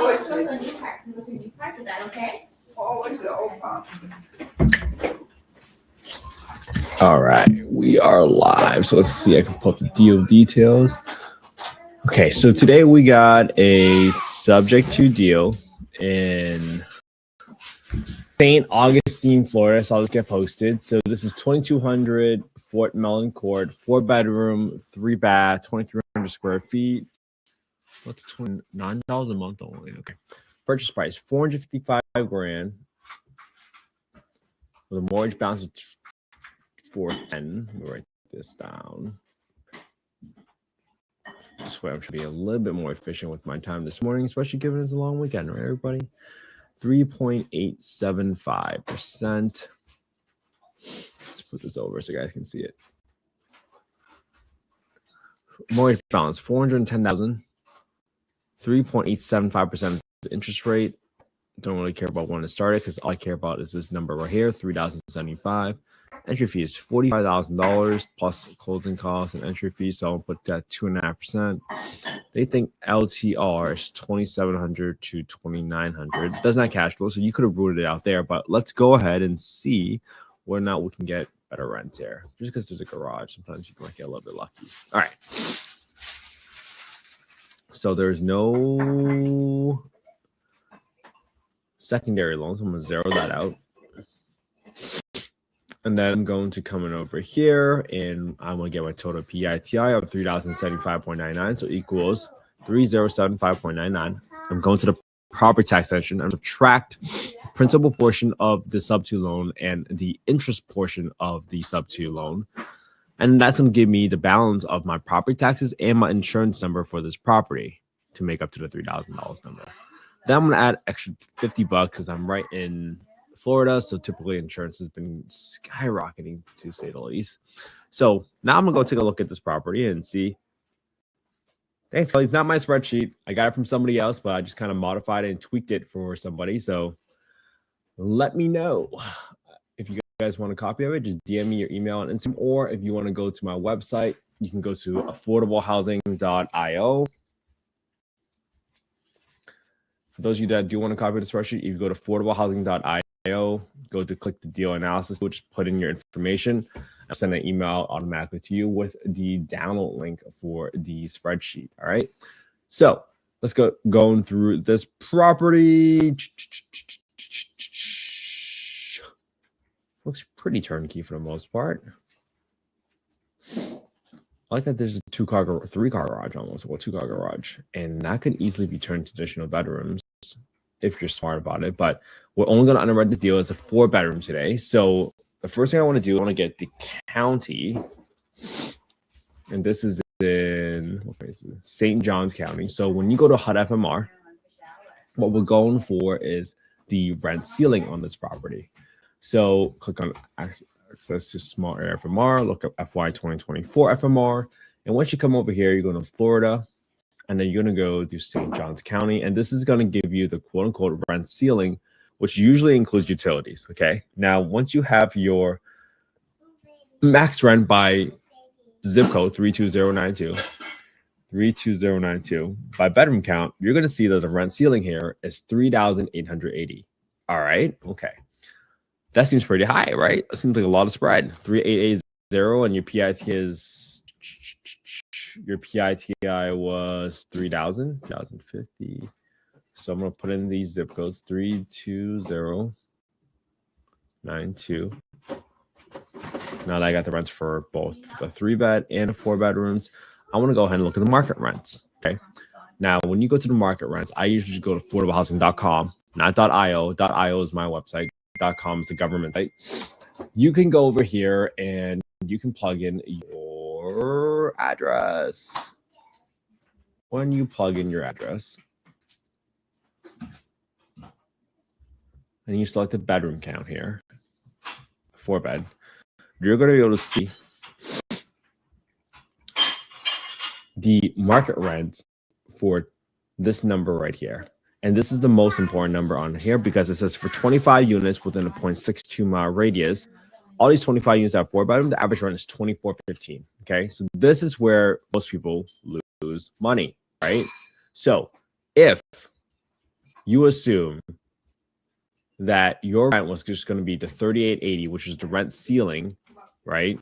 Always the new part. Go to the new part. Is that okay? Always the old part. All right, we are live. So let's see. I can pull up the deal details. Okay, so today we got a subject to deal in SAINT Augustine, Florida. So I'll just get posted. So this is 2200 Fort Mellon Court, 4-bedroom, 3-bath, 2,300 square feet. What's $9 a month only? Okay. Purchase price $455,000 with a mortgage balance of $410,000. We'll write this down. This way I'm trying to be a little bit more efficient with my time this morning, especially given it's a long weekend, right, everybody? 3.875%. Let's put this over so you guys can see it. Mortgage balance $410,000. 3.875% is the interest rate. Don't really care about when it started because all I care about is this number right here, $3,075. Entry fee is $45,000 plus closing costs and entry fees. So I'll put that 2.5%. They think LTR is $2,700 to $2,900. Does not cash flow, so you could have ruled it out there. But let's go ahead and see whether or not we can get better rent here. Just because there's a garage, sometimes you might get a little bit lucky. All right. So there's no secondary loans. I'm going to zero that out. And then I'm going to come in over here and I'm going to get my total PITI of $3,075.99. So equals $3,075.99. I'm going to the property tax section and subtract the principal portion of the sub-2 loan and the interest portion of the sub-2 loan. And that's going to give me the balance of my property taxes and my insurance number for this property to make up to the $3,000 number. Then I'm going to add extra $50 because I'm right in Florida, so typically insurance has been skyrocketing to say the least. So now I'm gonna go take a look at this property and see. Thanks, Kelly. It's not my spreadsheet. I got it from somebody else, but I just kind of modified it and tweaked it for somebody. So let me know if you guys want a copy of it. Just DM me your email on Instagram, or if you want to go to my website, you can go to affordablehousing.io. For those of you that do want a copy of the spreadsheet, you go to affordablehousing.io. Go to click the deal analysis, which put in your information. I'll send an email automatically to you with the download link for the spreadsheet. All right. So let's go going through this property. Looks pretty turnkey for the most part. I like that there's a 3-car garage almost, or 2-car garage, and that could easily be turned to additional bedrooms if you're smart about it. But we're only going to underwrite this deal as a 4-bedroom today. So the first thing I want to do, I want to get the county, and this is in St. Johns County. So when you go to HUD FMR, what we're going for is the rent ceiling on this property. So click on access to small area FMR, look up FY 2024 FMR, and once you come over here, you're going to Florida. And then you're going to go to St. Johns County. And this is going to give you the quote unquote rent ceiling, which usually includes utilities. Okay. Now, once you have your max rent by zip code 32092 by bedroom count, you're going to see that the rent ceiling here is $3,880. All right. Okay. That seems pretty high, right? That seems like a lot of spread. 3,880 and your PIT is. Your PITI was 3,050. So I'm going to put in these zip codes 32092. Now that I got the rents for both the 3-bed and the 4-bedrooms, I want to go ahead and look at the market rents. Okay. Now, when you go to the market rents, I usually go to affordablehousing.com, not .io. .io is my website. .com is the government site. You can go over here and you can plug in your address. When you plug in your address and you select the bedroom count here, 4-bed, you're going to be able to see the market rent for this number right here. And this is the most important number on here because it says for 25 units within a 0.62 mile radius, all these 25 units that are 4-bedroom, the average rent is $24.15. Okay, so this is where most people lose money, right? So if you assume that your rent was just going to be the $38.80, which is the rent ceiling, right?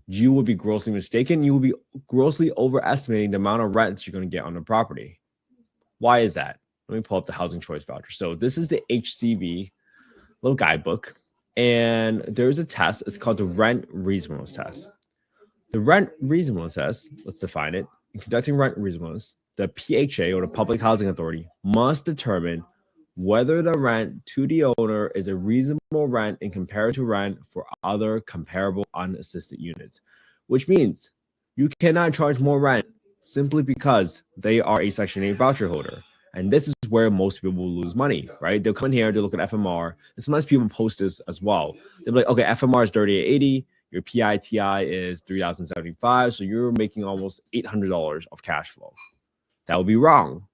You would be grossly mistaken. You will be grossly overestimating the amount of rents you're going to get on the property. Why is that? Let me pull up the housing choice voucher. So this is the HCV little guidebook, and there's a test. It's called the rent reasonableness test. The rent reasonableness test, let's define it. In conducting rent reasonableness, the PHA, or the Public Housing Authority, must determine whether the rent to the owner is a reasonable rent in comparison to rent for other comparable unassisted units, which means you cannot charge more rent simply because they are a Section 8 voucher holder. And this is where most people will lose money, right? They'll come in here, they'll look at FMR. And sometimes people post this as well. They'll be like, okay, FMR is $38.80. Your PITI is $3,075. So you're making almost $800 of cash flow. That would be wrong.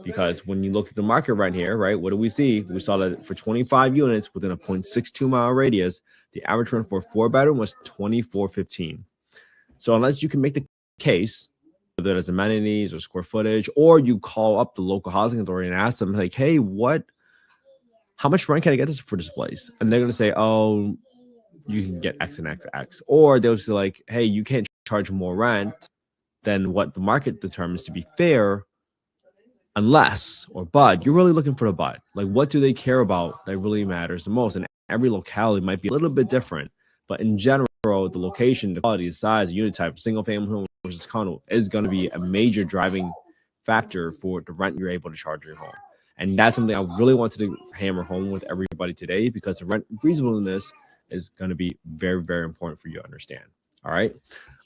Because when you look at the market rent here, right, what do we see? We saw that for 25 units within a 0.62 mile radius, the average rent for a 4-bedroom was $24.15. So unless you can make the case, whether it's amenities or square footage, or you call up the local housing authority and ask them, like, hey, how much rent can I get for this place? And they're going to say, oh, you can get X and X, X. Or they'll say, like, hey, you can't charge more rent than what the market determines to be fair. Unless, but you're really looking for the but. Like, what do they care about that really matters the most? And every locality might be a little bit different. But in general, the location, the quality, the size, the unit type, single family home versus condo is going to be a major driving factor for the rent you're able to charge your home. And that's something I really wanted to hammer home with everybody today, because the rent reasonableness is going to be very, very important for you to understand. All right.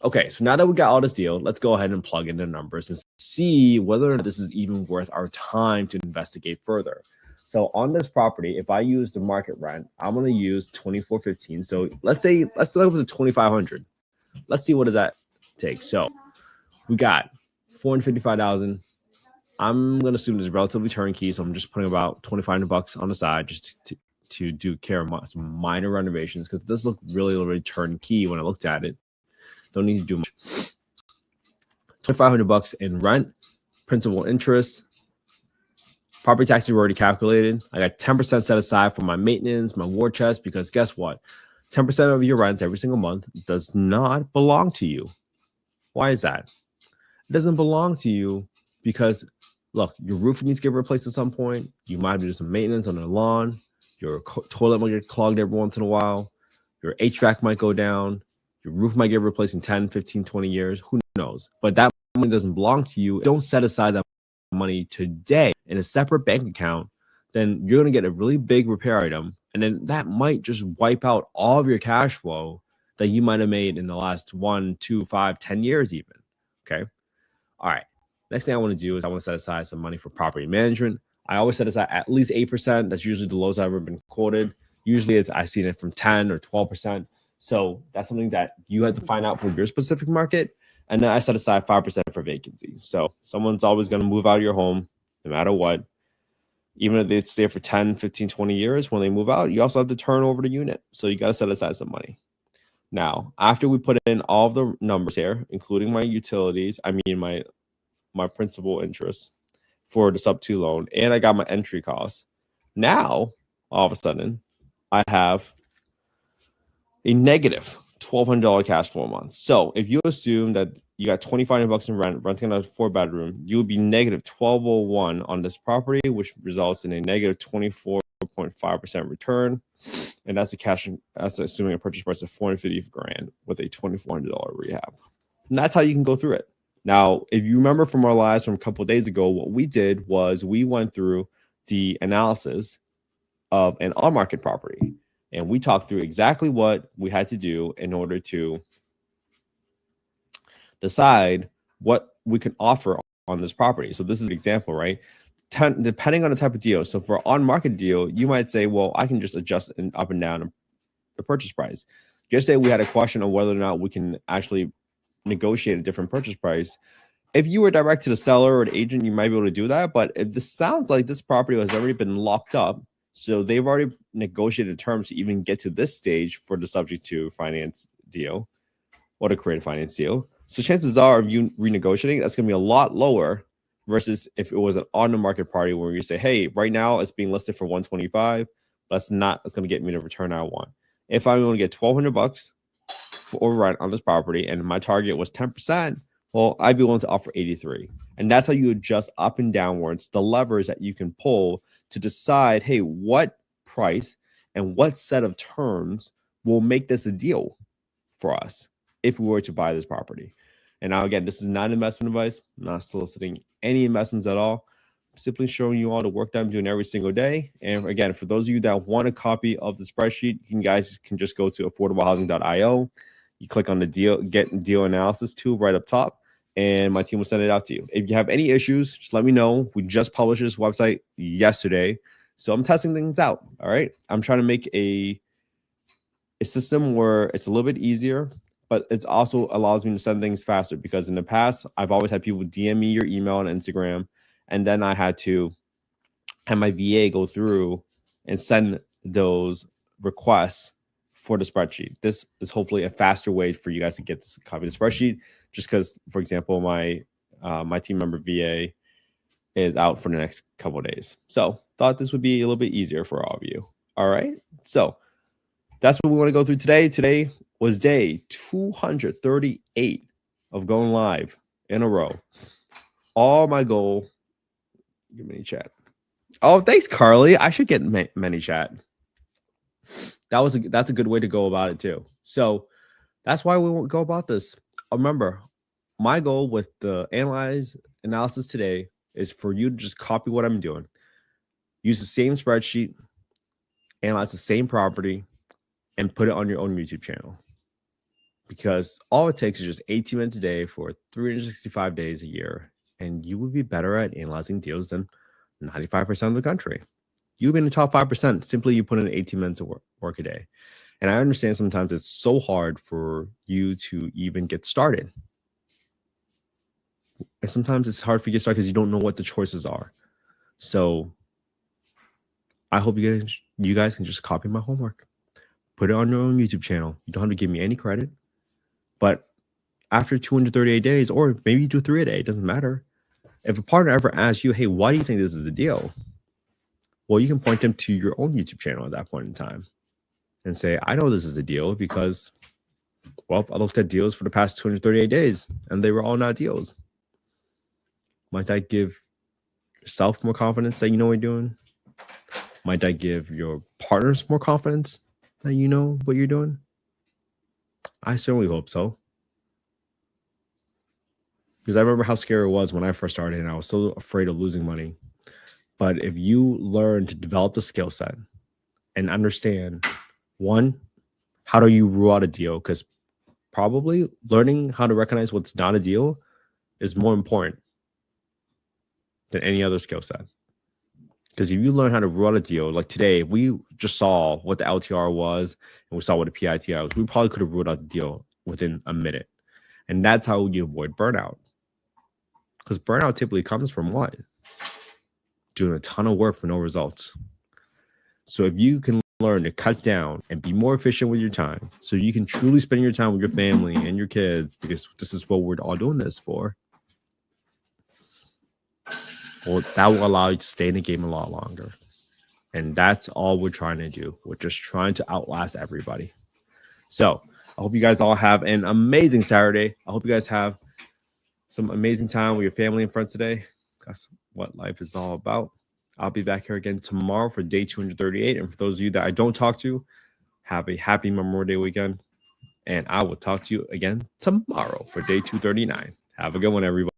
Okay, so now that we got all this deal, let's go ahead and plug in the numbers and see whether or not this is even worth our time to investigate further. So on this property, if I use the market rent, I'm going to use $24.15. So let's look at the $2,500. Let's see what does that take. So we got $455,000. I'm going to assume this is relatively turnkey, so I'm just putting about $2,500 on the side just to do care of some minor renovations, because it does look really, really turnkey when I looked at it. Don't need to do much. $2,500 in rent, principal, interest, property taxes were already calculated. I got 10% set aside for my maintenance, my war chest, because guess what? 10% of your rents every single month does not belong to you. Why is that? It doesn't belong to you because, look, your roof needs to get replaced at some point. You might have to do some maintenance on the lawn. Your toilet might get clogged every once in a while. Your HVAC might go down. Your roof might get replaced in 10, 15, 20 years. Who knows? But that money doesn't belong to you. Don't set aside that money today in a separate bank account. Then you're going to get a really big repair item. And then that might just wipe out all of your cash flow that you might have made in the last 1, 2, 5, 10 years even. Okay. All right. Next thing I want to do is I want to set aside some money for property management. I always set aside at least 8%. That's usually the lowest I've ever been quoted. Usually I've seen it from 10 or 12%. So that's something that you have to find out for your specific market. And then I set aside 5% for vacancies. So someone's always going to move out of your home no matter what. Even if they stay for 10, 15, 20 years, when they move out, you also have to turn over the unit. So you got to set aside some money. Now, after we put in all of the numbers here, including my utilities, my principal interest for the sub-2 loan, and I got my entry costs. Now, all of a sudden, I have a negative $1,200 cash flow a month. So if you assume that you got $2,500 in rent, renting a 4-bedroom, you would be negative $1,201 on this property, which results in a negative 24.5% return. And that's that's assuming a purchase price of $450,000 with a $2,400 rehab. And that's how you can go through it. Now, if you remember from our lives from a couple of days ago, what we did was we went through the analysis of an on-market property. And we talked through exactly what we had to do in order to decide what we can offer on this property. So this is an example, right? Depending on the type of deal. So for an on-market deal, you might say, well, I can just adjust up and down the purchase price. Just say we had a question on whether or not we can actually negotiate a different purchase price. If you were direct to the seller or the agent, you might be able to do that. But if this sounds like this property has already been locked up, so they've already negotiated terms to even get to this stage for the subject to finance deal or to create a finance deal. So chances are of you renegotiating, that's going to be a lot lower versus if it was an on the market party where you say, hey, right now it's being listed for 125, but it's going to get me the return I want. If I'm going to get $1,200 for override on this property and my target was 10%, well, I'd be willing to offer 83. And that's how you adjust up and downwards the levers that you can pull to decide, hey, what price and what set of terms will make this a deal for us if we were to buy this property. And now, again, this is not investment advice. I'm not soliciting any investments at all. I'm simply showing you all the work that I'm doing every single day. And again, for those of you that want a copy of the spreadsheet, you guys can just go to affordablehousing.io. You click on the get deal analysis tool right up top, and my team will send it out to you. If you have any issues, just let me know. We just published this website yesterday, so I'm testing things out. All right, I'm trying to make a system where it's a little bit easier, but it also allows me to send things faster, because in the past, I've always had people DM me your email on Instagram, and then I had to have my VA go through and send those requests for the spreadsheet. This is hopefully a faster way for you guys to get this copy of the spreadsheet, just because, for example, my team member VA is out for the next couple of days. So thought this would be a little bit easier for all of you. All right. So that's what we want to go through today. Today was day 238 of going live in a row. All my goal. Give me chat. Oh, thanks, Carly. I should get many chat. That's a good way to go about it too. So that's why we won't go about this. Remember, my goal with the analysis today is for you to just copy what I'm doing. Use the same spreadsheet, analyze the same property, and put it on your own YouTube channel. Because all it takes is just 18 minutes a day for 365 days a year, and you would be better at analyzing deals than 95% of the country. You'll be in the top 5%. Simply, you put in 18 minutes of work a day. And I understand sometimes it's so hard for you to even get started. And sometimes it's hard for you to get started because you don't know what the choices are. So I hope you guys can just copy my homework. Put it on your own YouTube channel. You don't have to give me any credit. But after 238 days, or maybe you do 3 a day, it doesn't matter. If a partner ever asks you, hey, why do you think this is a deal? Well, you can point them to your own YouTube channel at that point in time and say, I know this is a deal because, well, I looked at deals for the past 238 days and they were all not deals. Might that give yourself more confidence that you know what you're doing? Might that give your partners more confidence that you know what you're doing? I certainly hope so. Because I remember how scary it was when I first started and I was so afraid of losing money. But if you learn to develop the skill set and understand, one, how do you rule out a deal? Because probably learning how to recognize what's not a deal is more important than any other skill set. Because if you learn how to rule out a deal, like today, if we just saw what the LTR was and we saw what the PITI was, we probably could have ruled out the deal within a minute. And that's how you avoid burnout. Because burnout typically comes from what? Doing a ton of work for no results. So if you can learn to cut down and be more efficient with your time, so you can truly spend your time with your family and your kids, because this is what we're all doing this for, well, that will allow you to stay in the game a lot longer. And that's all we're trying to do. We're just trying to outlast everybody. So I hope you guys all have an amazing Saturday. I hope you guys have some amazing time with your family and friends today. That's what life is all about. I'll be back here again tomorrow for day 238. And for those of you that I don't talk to, have a happy Memorial Day weekend. And I will talk to you again tomorrow for day 239. Have a good one, everybody.